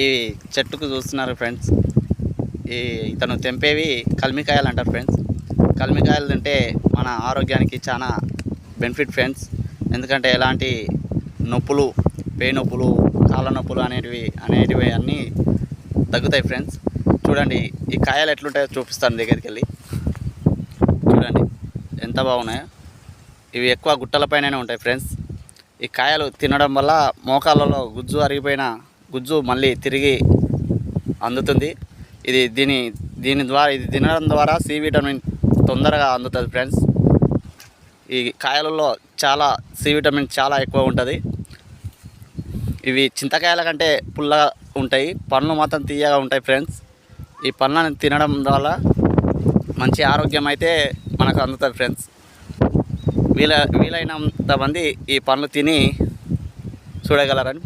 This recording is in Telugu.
ఈ చెట్టుకు చూస్తున్నారు ఫ్రెండ్స్, ఇతను తెంపేవి కల్మికాయలు అంటారు ఫ్రెండ్స్. కల్మికాయలు తింటే మన ఆరోగ్యానికి చాలా బెనిఫిట్ ఫ్రెండ్స్. ఎందుకంటే ఎలాంటి నొప్పులు, పేయి నొప్పులు, కాళ్ళ నొప్పులు అనేటివి అన్నీ తగ్గుతాయి ఫ్రెండ్స్. చూడండి ఈ కాయలు ఎట్లుంటాయో చూపిస్తాను దగ్గరికి వెళ్ళి. చూడండి ఎంత బాగున్నాయో. ఇవి ఎక్కువ గుట్టలపైననే ఉంటాయి ఫ్రెండ్స్. ఈ కాయలు తినడం వల్ల మోకాళ్ళలో గుజ్జు అరిగిపోయిన గుజ్జు మళ్ళీ తిరిగి అందుతుంది. దీని ద్వారా ఇది తినడం ద్వారా సి విటమిన్ తొందరగా అందుతుంది ఫ్రెండ్స్. ఈ కాయలలో చాలా సి విటమిన్ చాలా ఎక్కువ ఉంటుంది. ఇవి చింతకాయల కంటే పుల్లగా ఉంటాయి, పండ్లు మాత్రం తీయగా ఉంటాయి ఫ్రెండ్స్. ఈ పండ్లను తినడం వల్ల మంచి ఆరోగ్యం అయితే మనకు అందుతుంది ఫ్రెండ్స్. వీలైనంత మంది ఈ పండ్లు తిని చూడగలరని